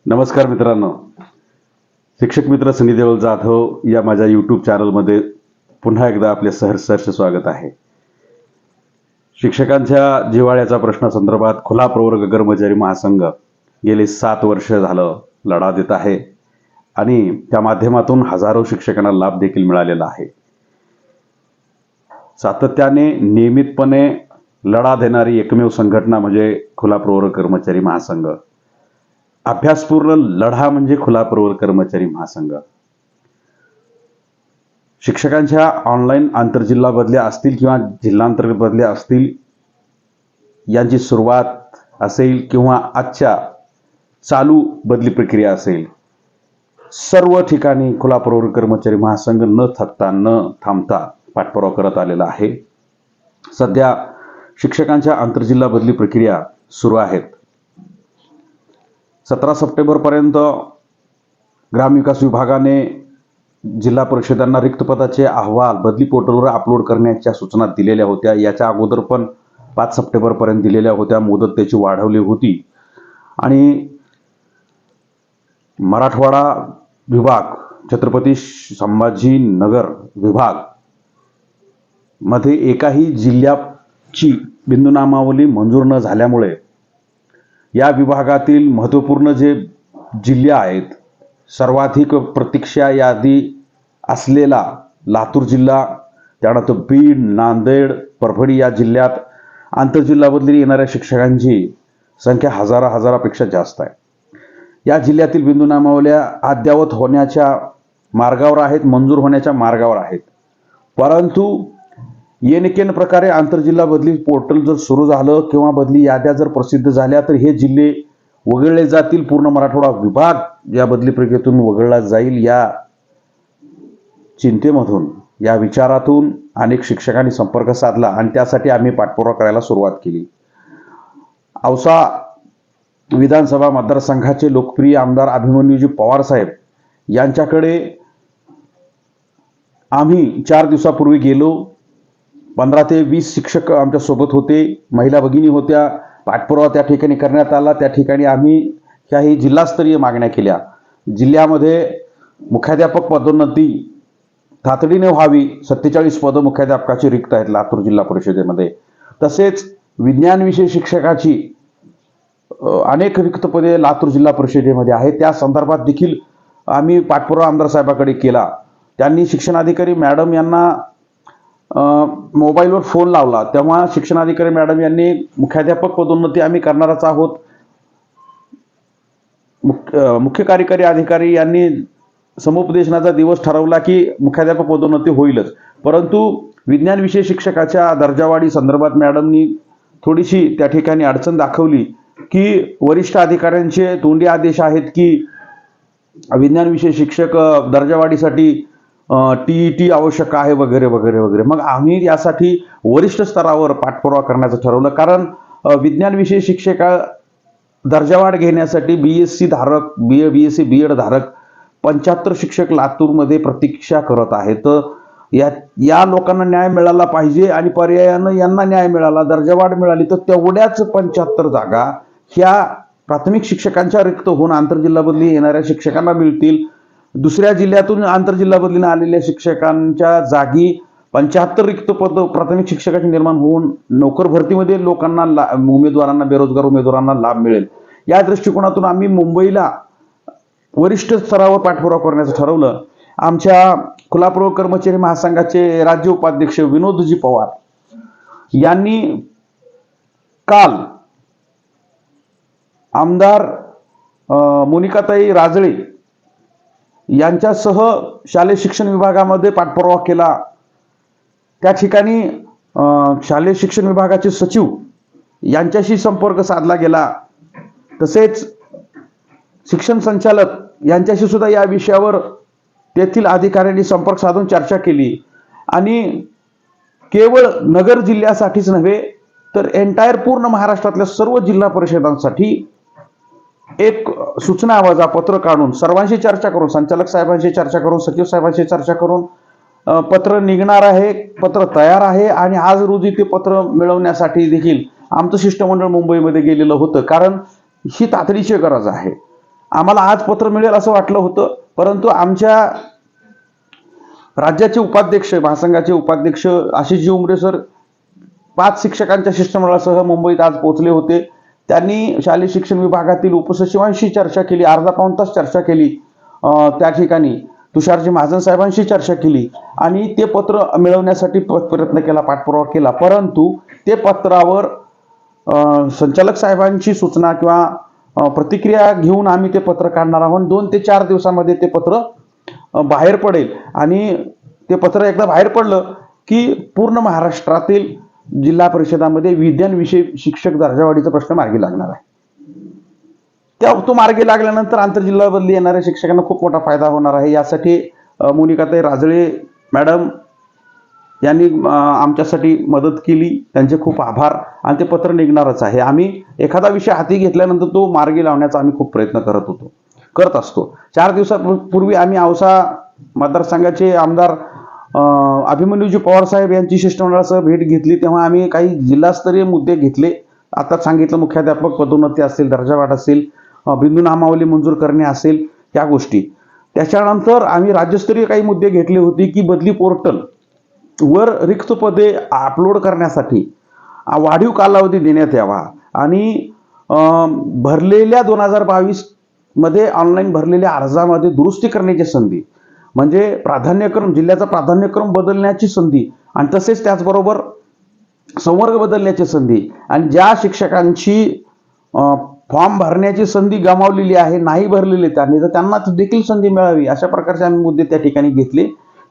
नमस्कार मित्रांनो. शिक्षक मित्र सनी देवल जाधव या माझ्या यूट्यूब चॅनलमध्ये पुन्हा एकदा आपले सहर्ष स्वागत आहे. शिक्षकांच्या जिव्हाळ्याच्या प्रश्नासंदर्भात खुला प्रवर्ग कर्मचारी महासंघ गेली 7 वर्ष झालं लढा देत आहे आणि त्या माध्यमातून हजारो शिक्षकांना लाभ देखील मिळालेला आहे. सातत्याने नियमितपणे लढा देणारी एकमेव संघटना म्हणजे खुला प्रवर्ग कर्मचारी महासंघ. अभ्यासपूर्ण लढा म्हणजे खुला प्रवर्ग कर्मचारी महासंघ. शिक्षकांच्या ऑनलाईन आंतरजिल्हा बदल्या असतील किंवा जिल्हांतर्गत बदल्या असतील यांची सुरुवात असेल किंवा आजच्या चालू बदली प्रक्रिया असेल, सर्व ठिकाणी खुला प्रवर्ग कर्मचारी महासंघ न थकता न थांबता पाठपुरावा करत आलेला आहे. सध्या शिक्षकांच्या आंतरजिल्हा बदली प्रक्रिया सुरू आहेत. 17 सप्टेंबरपर्यंत ग्रामविकास विभागाने जिल्हा परिषदांना रिक्त पदाचे अहवाल बदली पोर्टलवर अपलोड करण्याच्या सूचना दिलेल्या होत्या. याच्या अगोदर पण 5 सप्टेंबरपर्यंत दिलेल्या होत्या. मुदत त्याची वाढवली होती आणि मराठवाडा विभाग, छत्रपती संभाजीनगर विभाग मध्ये एकाही जिल्ह्याची बिंदूनामावली मंजूर न झाल्यामुळे या विभागातील महत्त्वपूर्ण जे जिल्हे आहेत, सर्वाधिक प्रतीक्षा यादी असलेला लातूर जिल्हा, त्यानंतर बीड, नांदेड, परभणी या जिल्ह्यात आंतरजिल्हा बदली येणाऱ्या शिक्षकांची संख्या हजारापेक्षा जास्त आहे. या जिल्ह्यातील बिंदूनामावल्या अद्ययावत होण्याच्या मार्गावर आहेत, मंजूर होण्याच्या मार्गावर आहेत. परंतु येनकेन प्रकारे आंतरजिल्हा बदली पोर्टल जर सुरू झालं किंवा बदली याद्या जर प्रसिद्ध झाल्या तर हे जिल्हे वगळले जातील. पूर्ण मराठवाडा विभाग या बदली प्रक्रियेतून वगळला जाईल. या चिंतेमधून, या विचारातून अनेक शिक्षकांनी संपर्क साधला आणि त्यासाठी आम्ही पाठपुरावा करायला सुरुवात केली. औसा विधानसभा मतदारसंघाचे लोकप्रिय आमदार अभिमन्यूजी पवार साहेब यांच्याकडे आम्ही 4 दिवसापूर्वी गेलो. 15 ते 20 शिक्षक आमच्या सोबत होते, महिला भगिनी होत्या. पाठपुरावा त्या ठिकाणी करण्यात आला. त्या ठिकाणी आम्ही काही जिल्हास्तरीय मागण्या केल्या. जिल्ह्यामध्ये मुख्याध्यापक पदोन्नती तातडीने व्हावी. 47 पदं मुख्याध्यापकाची रिक्त आहेत लातूर जिल्हा परिषदेमध्ये. तसेच विज्ञान विषय शिक्षकाची अनेक रिक्त पदे लातूर जिल्हा परिषदेमध्ये आहेत. त्या संदर्भात देखील आम्ही पाठपुरावा आमदार साहेबांकडे केला. त्यांनी शिक्षणाधिकारी मॅडम यांना मोबाईलवर फोन लावला. तेव्हा शिक्षणाधिकारी मॅडम यांनी मुख्याध्यापक पदोन्नती आम्ही करणारच आहोत. मुख्य कार्यकारी अधिकारी यांनी समुपदेशनाचा दिवस ठरवला की मुख्याध्यापक पदोन्नती होईलच. परंतु विज्ञान विषय शिक्षकाच्या दर्जावाढी संदर्भात मॅडमनी थोडीशी त्या ठिकाणी अडचण दाखवली की वरिष्ठ अधिकाऱ्यांचे तोंडी आदेश आहेत की विज्ञान विषय शिक्षक दर्जावाढीसाठी TET आवश्यक आहे वगैरे वगैरे वगैरे. मग आम्ही यासाठी वरिष्ठ स्तरावर पाठपुरावा करण्याचं ठरवलं. कारण विज्ञान विषय शिक्षका दर्जावाढ घेण्यासाठी BSc धारक, BSc BEd धारक 75 शिक्षक लातूरमध्ये प्रतीक्षा करत आहेत. या लोकांना न्याय मिळाला पाहिजे आणि पर्यायानं यांना न्याय मिळाला, दर्जावाढ मिळाली तर तेवढ्याच 75 जागा ह्या प्राथमिक शिक्षकांच्या रिक्त होऊन आंतरजिल्हा बदली येणाऱ्या शिक्षकांना मिळतील. दुसऱ्या जिल्ह्यातून आंतरजिल्हा बदलीने आलेल्या शिक्षकांच्या जागी 75 रिक्त पद प्राथमिक शिक्षकाची निर्माण होऊन नोकर भरतीमध्ये लोकांना उमेदवारांना, बेरोजगार उमेदवारांना लाभ मिळेल. या दृष्टिकोनातून आम्ही मुंबईला वरिष्ठ स्तरावर पाठपुरावा करण्याचं ठरवलं. आमच्या खुला प्रवर्ग कर्मचारी महासंघाचे राज्य उपाध्यक्ष विनोदजी पवार यांनी काल आमदार मोनिकाताई राजळे यांच्यासह शालेय शिक्षण विभागामध्ये पाठपुरावा केला. त्या ठिकाणी शालेय शिक्षण विभागाचे सचिव यांच्याशी संपर्क साधला गेला. तसेच शिक्षण संचालक यांच्याशी सुद्धा या विषयावर तेथील अधिकाऱ्यांनी संपर्क साधून चर्चा केली आणि केवळ नगर जिल्ह्यासाठीच नव्हे तर एंटायर पूर्ण महाराष्ट्रातल्या सर्व जिल्हा परिषदांसाठी एक सूचना आवाजा पत्र काढून सर्वांशी चर्चा करून, संचालक साहेबांशी चर्चा करून, सचिव साहेबांशी चर्चा करून पत्र निघणार आहे, पत्र तयार आहे. आणि आज रोजी ते पत्र मिळवण्यासाठी देखील आमचं शिष्टमंडळ मुंबईमध्ये गेलेलं होतं. कारण ही तातडीची गरज आहे. आम्हाला आज पत्र मिळेल असं वाटलं होतं, परंतु आमच्या राज्याचे उपाध्यक्ष, महासंघाचे उपाध्यक्ष आशिषजी उमरे सर 5 शिक्षकांच्या शिष्टमंडळासह मुंबईत आज पोहोचले होते. त्यांनी शालेय शिक्षण विभागातील उपसचिवांशी चर्चा केली, अर्धा पाऊण तास चर्चा केली. त्या ठिकाणी तुषारजी महाजन साहेबांशी चर्चा केली आणि ते पत्र मिळवण्यासाठी प्रयत्न केला, पाठपुरावा केला. परंतु ते पत्रावर संचालक साहेबांची सूचना किंवा प्रतिक्रिया घेऊन आम्ही ते पत्र काढणार आहोत. 2 ते 4 दिवसामध्ये ते पत्र बाहेर पडेल आणि ते पत्र एकदा बाहेर पडलं की पूर्ण महाराष्ट्रातील जिल्हा परिषदामध्ये विज्ञान विषय शिक्षक दर्जावाढीचा प्रश्न मार्गी लागणार आहे. तो मार्गी लागल्यानंतर आंतरजिल्हा बदली येणाऱ्या शिक्षकांना खूप मोठा फायदा होणार आहे. यासाठी मोनिकाताई राजळे मॅडम यांनी आमच्यासाठी मदत केली, त्यांचे खूप आभार. आणि ते पत्र निघणारच आहे. आम्ही एखादा विषय हाती घेतल्यानंतर तो मार्गी लावण्याचा आम्ही खूप प्रयत्न करत असतो. 4 दिवसापूर्वी आम्ही औसा मतदारसंघाचे आमदार अभिमन्यूजी पवार साहेब यांची शिष्टमंडळासह भेट घेतली, तेव्हा आम्ही काही जिल्हास्तरीय मुद्दे घेतले. आता सांगितलं, मुख्याध्यापक पदोन्नती असेल, दर्जावाढ असेल, बिंदू नामावली मंजूर करणे असेल, त्या गोष्टी. त्याच्यानंतर आम्ही राज्यस्तरीय काही मुद्दे घेतले होते की बदली पोर्टल वर रिक्त पदे अपलोड करण्यासाठी वाढीव कालावधी देण्यात यावा आणि भरलेल्या 2022 मध्ये ऑनलाईन भरलेल्या अर्जामध्ये दुरुस्ती करण्याची संधी, म्हणजे प्राधान्यक्रम, जिल्ह्याचा प्राधान्यक्रम बदलण्याची संधी आणि तसेच त्याचबरोबर संवर्ग बदलण्याची संधी आणि ज्या शिक्षकांची फॉर्म भरण्याची संधी गमावलेली आहे, नाही भरलेली त्यांनी, तर त्यांना देखील संधी मिळावी, अशा प्रकारचे आम्ही मुद्दे त्या ठिकाणी घेतले.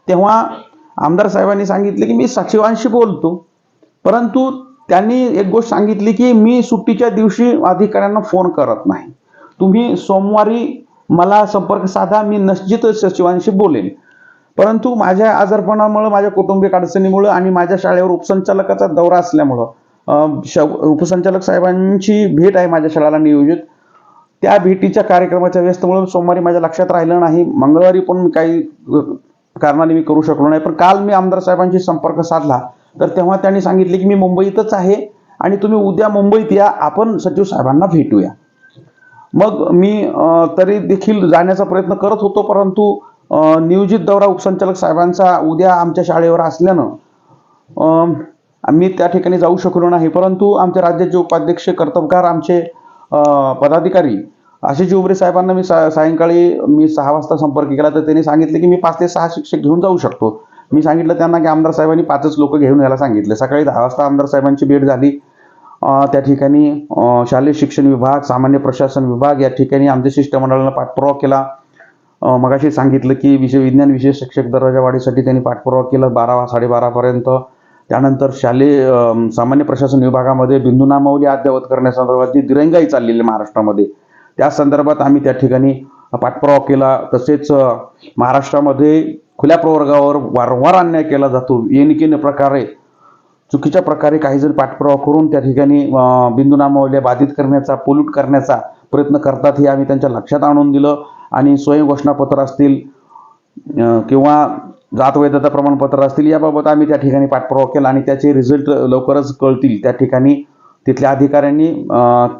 तेव्हा आमदार साहेबांनी सांगितले की मी सचिवांशी बोलतो, परंतु त्यांनी एक गोष्ट सांगितली की मी सुट्टीच्या दिवशी अधिकाऱ्यांना फोन करत नाही, तुम्ही सोमवारी मला संपर्क साधा, मी निश्चित सचिवांशी बोलेन. परंतु माझ्या आजारपणामुळे, माझ्या कौटुंबिक अडचणीमुळे आणि माझ्या शाळेवर उपसंचालकाचा दौरा असल्यामुळं उपसंचालक साहेबांची भेट आहे माझ्या शाळेला नियोजित, त्या भेटीच्या कार्यक्रमाच्या व्यस्तमुळे सोमवारी माझ्या लक्षात राहिलं नाही. मंगळवारी पण काही कारणाने मी करू शकलो नाही. पण काल मी आमदार साहेबांशी संपर्क साधला तर तेव्हा त्यांनी सांगितले की मी मुंबईतच आहे आणि तुम्ही उद्या मुंबईत या, आपण सचिव साहेबांना भेटूया. मग मी तरी देखील जाण्याचा प्रयत्न करत होतो, परंतु नियोजित दौरा उपसंचालक साहेबांचा उद्या आमच्या शाळेवर असल्यानं मी त्या ठिकाणी जाऊ शकलो नाही. परंतु आमच्या राज्याचे उपाध्यक्ष, कर्तबगार आमचे पदाधिकारी आशिषजी उमरे साहेबांना मी सायंकाळी 6 वाजता संपर्क केला, तर त्यांनी सांगितले की मी 5 ते 6 शिक्षक घेऊन जाऊ शकतो. मी सांगितलं त्यांना की आमदार साहेबांनी 5च लोक घेऊन यायला सांगितले. सकाळी 10 वाजता आमदार साहेबांची भेट झाली. त्या ठिकाणी शालेय शिक्षण विभाग, सामान्य प्रशासन विभाग या ठिकाणी आमच्या शिष्टमंडळाला पाठपुरावा केला. मगाशी सांगितलं की विज्ञान विषय शिक्षक दर्जा वाढीसाठी त्यांनी पाठपुरावा केला 12-12:30 पर्यंत. त्यानंतर शालेय सामान्य प्रशासन विभागामध्ये बिंदू नामावली अद्ययावत करण्यासंदर्भात जी दिरंगाई चाललेली महाराष्ट्रामध्ये, त्या संदर्भात आम्ही त्या ठिकाणी पाठपुरावा केला. तसेच महाराष्ट्रामध्ये खुल्या प्रवर्गावर वारंवार अन्याय केला जातो, एनकेने प्रकारे, चुकीच्या प्रकारे काही जण पाठपुरावा करून त्या ठिकाणी बिंदू नामावल्या बाधित करण्याचा, पोल्यूट करण्याचा प्रयत्न करतात, हे आम्ही त्यांच्या लक्षात आणून दिलं. आणि स्वयं घोषणापत्र असतील किंवा जात वैधता प्रमाणपत्र असतील, याबाबत आम्ही त्या ठिकाणी पाठपुरावा केला आणि त्याचे रिझल्ट लवकरच कळतील. त्या ठिकाणी तिथल्या अधिकाऱ्यांनी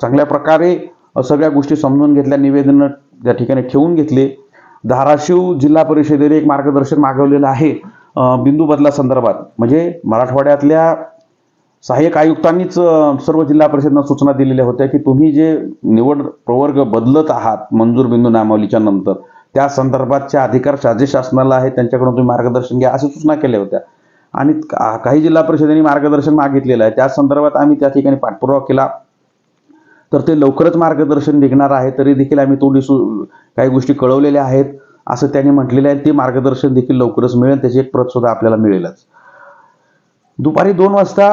चांगल्या प्रकारे सगळ्या गोष्टी समजून घेतल्या, निवेदन त्या ठिकाणी ठेवून घेतले. धाराशिव जिल्हा परिषदेने एक मार्गदर्शन मागवलेलं आहे बिंदू बदला संदर्भात, म्हणजे मराठवाड्यातल्या सहाय्यक आयुक्तांनीच सर्व जिल्हा परिषदांना सूचना दिलेल्या होत्या की तुम्ही जे निवड प्रवर्ग बदलत आहात मंजूर बिंदू नामावलीच्या नंतर, त्या संदर्भातचे अधिकार राज्य शासनाला आहे, त्यांच्याकडून तुम्ही मार्गदर्शन घ्या, अशा सूचना केल्या होत्या. आणि काही जिल्हा परिषदेने मार्गदर्शन मागितलेलं आहे, त्या संदर्भात आम्ही त्या ठिकाणी पाठपुरावा केला. तर ते लवकरच मार्गदर्शन निघणार आहे. तरी देखील आम्ही थोडी काही गोष्टी कळवलेल्या आहेत असं त्यांनी म्हटलेलं आहे. ते मार्गदर्शन देखील लवकरच मिळेल, त्याची एक प्रत सुद्धा आपल्याला मिळेलच. दुपारी 2 वाजता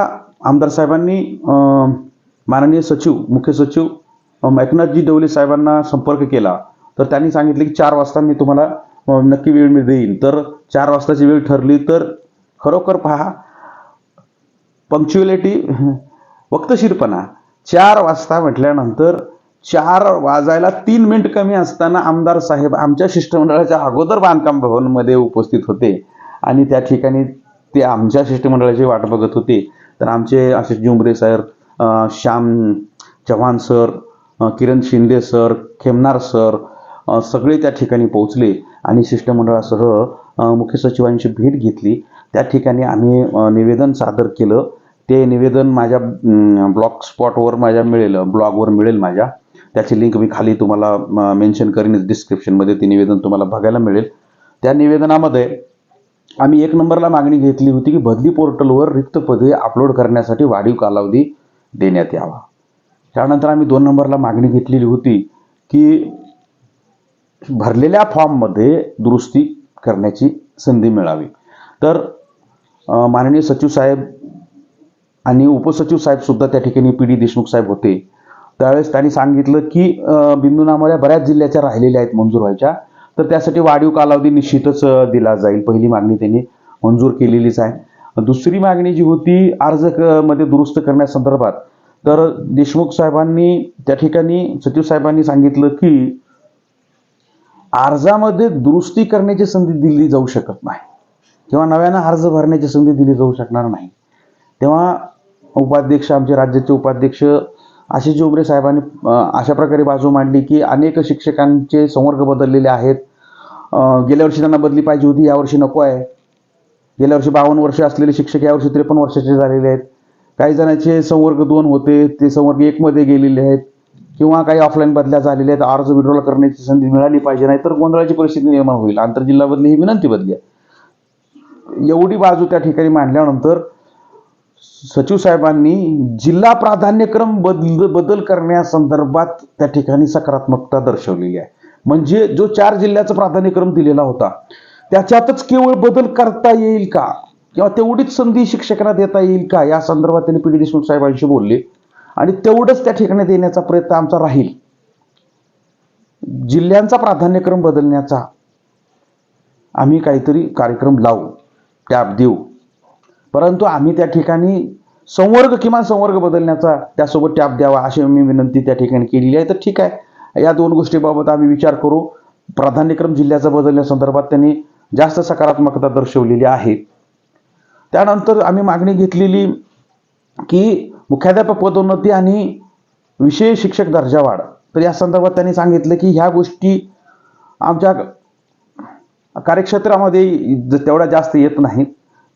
आमदार साहेबांनी माननीय सचिव, मुख्य सचिव एकनाथजी डवले साहेबांना संपर्क केला. तर त्यांनी सांगितले की 4 वाजता मी तुम्हाला नक्की वेळ मी देईन. तर 4 वाजताची वेळ ठरली. तर खरोखर पहा, पंक्च्युअलिटी, वक्तशीरपणा. 4 वाजता म्हटल्यानंतर 4 वाजायला 3 मिनिट कमी असताना आमदार साहेब आमच्या शिष्टमंडळाच्या अगोदर बांधकाम भवनमध्ये उपस्थित होते आणि त्या ठिकाणी ते आमच्या शिष्टमंडळाची वाट बघत होते. तर आमचे आशिषजी उमरे सर, श्याम चव्हाण सर, किरण शिंदे सर, खेमनार सर, सगळे त्या ठिकाणी पोहोचले आणि शिष्टमंडळासह मुख्य सचिवांची भेट घेतली. त्या ठिकाणी आम्ही निवेदन सादर केलं. ते निवेदन माझ्या ब्लॉग स्पॉटवर माझ्या मिळेल, ब्लॉगवर मिळेल माझ्या. त्याची लिंक मी खाली तुम्हाला मेन्शन करीन डिस्क्रिप्शनमध्ये. ते निवेदन तुम्हाला बघायला मिळेल. त्या निवेदनामध्ये आम्ही 1 नंबरला मागणी घेतली होती की बदली पोर्टलवर रिक्त पदे अपलोड करण्यासाठी वाढीव कालावधी देण्यात यावा. त्यानंतर आम्ही 2 नंबरला मागणी घेतलेली होती की भरलेल्या फॉर्ममध्ये दुरुस्ती करण्याची संधी मिळावी. तर माननीय सचिव साहेब आणि उपसचिव साहेब सुद्धा त्या ठिकाणी PD देशमुख साहेब होते. त्यावेळेस त्यांनी सांगितलं की बिंदूनामाळ्या बऱ्याच जिल्ह्याच्या राहिलेल्या आहेत मंजूर व्हायच्या, तर त्यासाठी वाढीव कालावधी निश्चितच दिला जाईल. पहिली मागणी त्यांनी मंजूर केलेलीच आहे. दुसरी मागणी जी होती अर्ज मध्ये दुरुस्त करण्यासंदर्भात, तर देशमुख साहेबांनी त्या ठिकाणी सचिव साहेबांनी सांगितलं की अर्जामध्ये दुरुस्ती करण्याची संधी दिली जाऊ शकत नाही किंवा नव्यानं अर्ज भरण्याची संधी दिली जाऊ शकणार नाही. तेव्हा उपाध्यक्ष, आमचे राज्याचे उपाध्यक्ष आशिष जोबरे साहेबांनी अशा प्रकारे बाजू मांडली की अनेक शिक्षकांचे संवर्ग बदललेले आहेत. गेल्या वर्षी त्यांना बदली पाहिजे होती, यावर्षी नको आहे. गेल्या वर्षी 52 वर्ष असलेले शिक्षक यावर्षी 53 वर्षाचे झालेले आहेत. काही जणांचे संवर्ग 2 होते, ते संवर्ग 1 मध्ये गेलेले आहेत किंवा काही ऑफलाईन बदल्या झालेल्या आहेत. अर्ज विड्रॉल करण्याची संधी मिळाली पाहिजे, नाही तर गोंधळाची परिस्थिती निर्माण होईल. आंतरजिल्हा बदली ही विनंती बदली आहे. एवढी बाजू त्या ठिकाणी मांडल्यानंतर सचिव साहेबांनी जिल्हा प्राधान्यक्रम बदल करण्यासंदर्भात त्या ठिकाणी सकारात्मकता दर्शवलेली आहे. म्हणजे जो 4 जिल्ह्याचा प्राधान्यक्रम दिलेला होता त्याच्यातच केवळ बदल करता येईल का किंवा तेवढीच संधी शिक्षकांना देता येईल का, या संदर्भात त्यांनी PD देशमुख साहेबांशी बोलले आणि तेवढंच त्या ठिकाणी देण्याचा प्रयत्न आमचा राहील. जिल्ह्यांचा प्राधान्यक्रम बदलण्याचा आम्ही काहीतरी कार्यक्रम लावू, टॅब देऊ, परंतु आम्ही त्या ठिकाणी किमान संवर्ग बदलण्याचा त्यासोबत टॅब द्यावा अशी मी विनंती त्या ठिकाणी केलेली आहे. तर ठीक आहे, या 2 गोष्टीबाबत आम्ही विचार करू. प्राधान्यक्रम जिल्ह्याचा बदलण्यासंदर्भात त्यांनी जास्त सकारात्मकता दर्शवलेली आहे. त्यानंतर आम्ही मागणी घेतलेली की मुख्याध्यापक पदोन्नती आणि विषय शिक्षक दर्जा वाढ. तर या संदर्भात त्यांनी सांगितलं की ह्या गोष्टी आमच्या कार्यक्षेत्रामध्ये तेवढ्या जास्त येत नाहीत,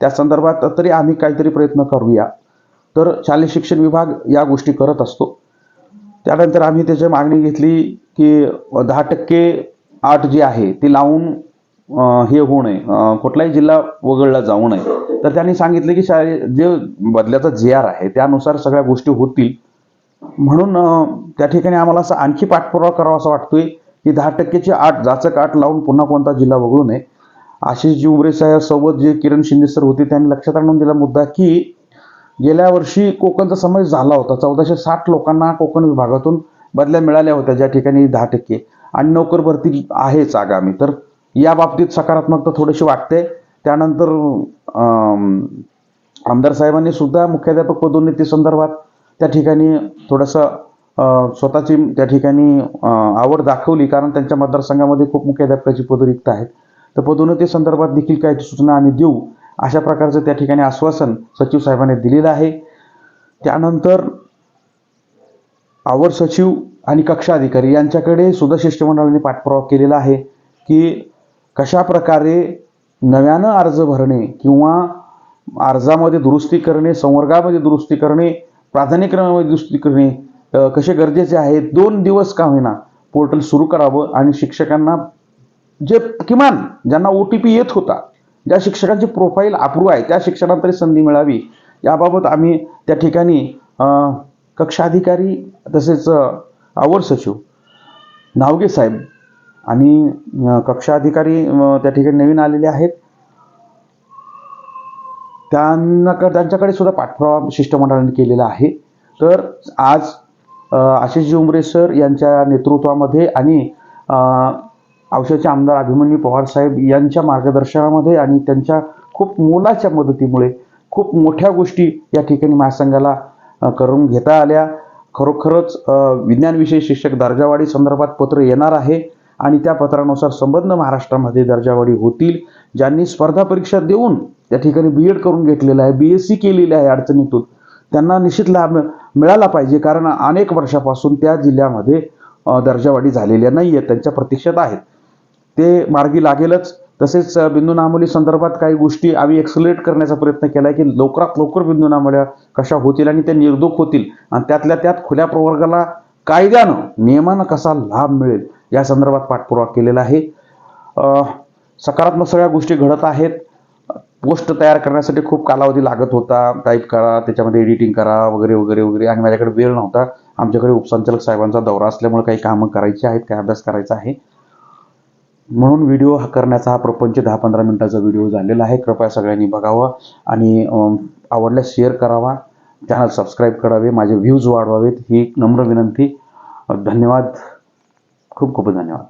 त्या संदर्भात तरी आम्ही काहीतरी प्रयत्न करूया. तर शालेय शिक्षण विभाग या गोष्टी करत असतो. त्यानंतर आम्ही त्याची मागणी घेतली की 10% अट जी आहे ती लावून हे होऊ नये, कुठलाही जिल्हा वगळला जाऊ नये. तर त्यांनी सांगितलं की जे बदल्याचा JR आहे त्यानुसार सगळ्या गोष्टी होतील. म्हणून त्या ठिकाणी आम्हाला असं आणखी पाठपुरावा करावा असं वाटतोय की 10%ची अट, जाचक अट लावून पुन्हा कोणता जिल्हा वगळू नये. आशिष जोबरे साहेब सोबत जे किरण शिंदे सर होते त्यांनी लक्षात आणून दिला मुद्दा की गेल्या वर्षी कोकणचा समावेश झाला होता. 1460 लोकांना कोकण विभागातून बदल्या मिळाल्या होत्या, ज्या ठिकाणी 10% आणि नोकर भरती आहेच आगामी. तर या बाबतीत सकारात्मकता थोडीशी वाटते. त्यानंतर आमदार साहेबांनी सुद्धा मुख्याध्यापक पदोन्नती संदर्भात त्या ठिकाणी थोडंसं स्वतःची त्या ठिकाणी आवड दाखवली, कारण त्यांच्या मतदारसंघामध्ये खूप मुख्याध्यापकाची पदं रिक्त आहेत. तर पदोन्नती संदर्भात देखील काही सूचना आम्ही देऊ अशा प्रकारचं त्या ठिकाणी आश्वासन सचिव साहेबांनी दिलेलं आहे. त्यानंतर अवर सचिव आणि कक्षा अधिकारी यांच्याकडे सुद्धा शिष्टमंडळाने पाठपुरावा केलेला आहे की कशा प्रकारे नव्यानं अर्ज भरणे किंवा अर्जामध्ये दुरुस्ती करणे, संवर्गामध्ये दुरुस्ती करणे, प्राधान्यक्रमामध्ये दुरुस्ती करणे कसे गरजेचे आहे. 2 दिवस का होईना पोर्टल सुरू करावं आणि शिक्षकांना जे किमान ज्यांना OTP येत होता, ज्या शिक्षकांची प्रोफाईल अप्रूव्ह आहे त्या शिक्षकांना तरी संधी मिळावी, याबाबत आम्ही त्या ठिकाणी कक्षा अधिकारी तसेच अवर सचिव नावगे साहेब आणि कक्षा अधिकारी त्या ठिकाणी नवीन आलेले आहेत, त्यांच्याकडे सुद्धा पाठपुरावा शिष्टमंडळाने केलेला आहे. तर आज आशिष जोबरे सर यांच्या नेतृत्वामध्ये आणि औषधचे आमदार अभिमन्यू पवार साहेब यांच्या मार्गदर्शनामध्ये आणि त्यांच्या खूप मोलाच्या मदतीमुळे खूप मोठ्या गोष्टी या ठिकाणी महासंघाला करून घेता आल्या. खरोखरच विज्ञान विषय शिक्षक दर्जावाढी संदर्भात पत्र येणार आहे आणि त्या पत्रानुसार संबंध महाराष्ट्रामध्ये दर्जावाढी होतील. ज्यांनी स्पर्धा परीक्षा देऊन त्या ठिकाणी BEd करून घेतलेलं आहे, BSc केलेलं आहे अडचणीतून, त्यांना निश्चित लाभ मिळाला पाहिजे, कारण अनेक वर्षापासून त्या जिल्ह्यामध्ये दर्जावाढी झालेल्या नाही आहेत, त्यांच्या प्रतीक्षेत आहेत. ते मार्गी लागेलच. तसेच बिंदू नामोली संदर्भात काही गोष्टी आम्ही एक्सलेट करण्याचा प्रयत्न केला आहे की लवकरात लवकर बिंदू नामोल्या कशा होतील आणि त्या निर्धोक होतील आणि त्यातल्या त्यात खुल्या प्रवर्गाला कायद्यानं नियमानं कसा लाभ मिळेल या संदर्भात पाठपुरावा केलेला आहे. सकारात्मक सगळ्या गोष्टी घडत आहेत. पोस्ट तयार करण्यासाठी खूप कालावधी लागत होता. टाईप करा, त्याच्यामध्ये एडिटिंग करा वगैरे वगैरे वगैरे आणि माझ्याकडे वेळ नव्हता. आमच्याकडे उपसंचालक साहेबांचा दौरा असल्यामुळे काही कामं करायची आहेत, काही अभ्यास करायचा आहे. म्हणून व्हिडिओ करण्याचा हा प्रपंच 10-15 मिनिटाचा व्हिडिओ झालेला आहे. कृपया सगळ्यांनी बघावा आणि आवडल्यास शेअर करावा, चॅनल सबस्क्राईब करावे, माझे व्ह्यूज वाढवावेत ही नम्र विनंती. धन्यवाद. खूप खूप धन्यवाद.